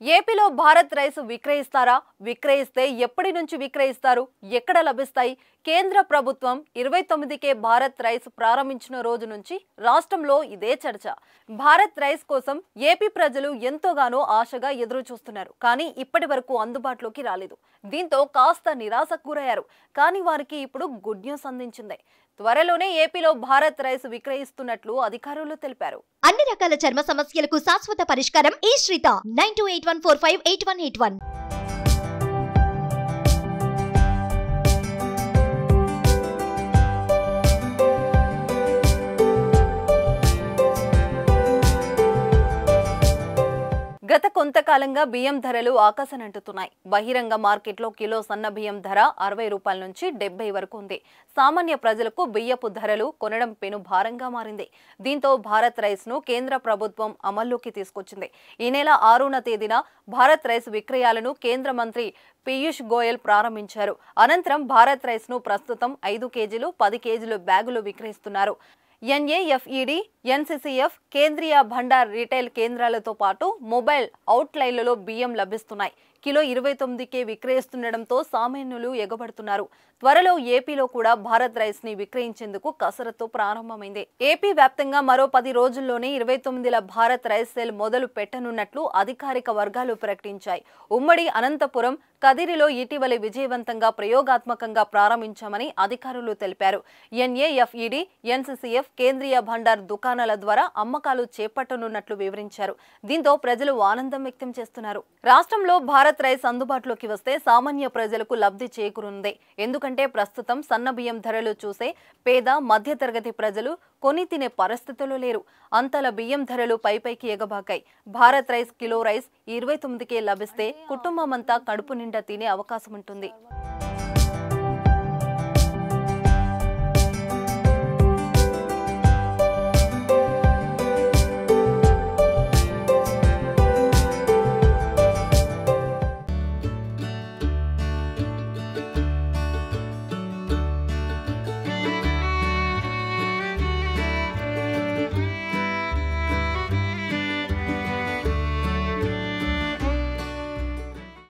ఏపీలో భారత్ రైస్ విక్రయిస్తారా? విక్రయిస్తే ఎప్పటి నుంచి విక్రయిస్తారు? ఎక్కడ లభిస్తాయి? కేంద్ర ప్రభుత్వం 29కే భారత్ రైస్ ప్రారంభించిన రోజు నుంచి రాష్ట్రంలో ఇదే చర్చ. భారత్ రైస్ కోసం ఏపీ ప్రజలు ఎంతోగానో ఆశగా ఎదురు చూస్తున్నారు. కానీ ఇప్పటి వరకు అందుబాటులోకి రాలేదు. దీంతో కాస్త నిరాశకు గురయ్యారు. కానీ వారికి ఇప్పుడు గుడ్ న్యూస్ అందించింది. త్వరలోనే ఏపీలో భారత్ రైస్ విక్రయిస్తున్నట్లు అధికారులు తెలిపారు. అన్ని రకాల చర్మ సమస్యలకు శాశ్వత పరిష్కారం ఈ శ్రీత 9281458181. గత కొంతకాలంగా బియ్యం ధరలు ఆకాశానంటుతున్నాయి. బహిరంగ మార్కెట్లో కిలో సన్న బియ్యం ధర 60 రూపాయల నుంచి 70 వరకు ఉంది. సామాన్య ప్రజలకు బియ్యపు ధరలు కొనడం పెను భారంగా మారింది. దీంతో భారత్ రైస్ ను కేంద్ర ప్రభుత్వం అమల్లోకి తీసుకొచ్చింది. ఈ నెల 6వ తేదీన భారత్ రైస్ విక్రయాలను కేంద్ర మంత్రి పీయూష్ గోయల్ ప్రారంభించారు. అనంతరం భారత్ రైస్ ను ప్రస్తుతం 5 కేజీలు, 10 కేజీలు బ్యాగులు విక్రయిస్తున్నారు. ఎన్ఏఎఫ్ఈడి, ఎన్సీసీఎఫ్, కేంద్రీయ భండార్ రిటైల్ కేంద్రాలతో పాటు మొబైల్ అవుట్లైన్లలో బియ్యం లభిస్తున్నాయి. కిలో 29కే విక్రయిస్తుండటంతో సామాన్యులు ఎగబడుతున్నారు. త్వరలో ఏపీలో కూడా భారత్ రైస్ ని విక్రయించేందుకు కసరత్తు ప్రారంభమైంది. ఏపీ వ్యాప్తంగా మరో 10 రోజుల్లోనే 29ల భారత్ రైస్ సేల్ మొదలు పెట్టనున్నట్లు అధికారిక వర్గాలు ప్రకటించాయి. ఉమ్మడి అనంతపురం, కదిరిలో ఇటీవలే విజయవంతంగా ప్రయోగాత్మకంగా ప్రారంభించామని అధికారులు తెలిపారు. ఎన్ఏఎఫ్ఈడి, ఎన్సీసీఎఫ్ కేంద్రీయ భండార్ దుకాణాల ద్వారా అమ్మకాలు చేపట్టనున్నట్లు వివరించారు. దీంతో ప్రజలు ఆనందం వ్యక్తం చేస్తున్నారు. రాష్ట్రంలో భారత్ రైస్ అందుబాటులోకి వస్తే సామాన్య ప్రజలకు లబ్ధి చేకూరుంది. ఎందుకంటే ప్రస్తుతం సన్న బియ్యం ధరలు చూసే పేద, మధ్యతరగతి ప్రజలు కొని తినే పరిస్థితుల్లో లేరు. అంతల బియ్యం ధరలు పైకి ఎగబాకాయి. భారత్ రైస్ కిలో రైస్ 29కే లభిస్తే కుటుంబమంతా కడుపు నిండా తినే అవకాశం ఉంటుంది.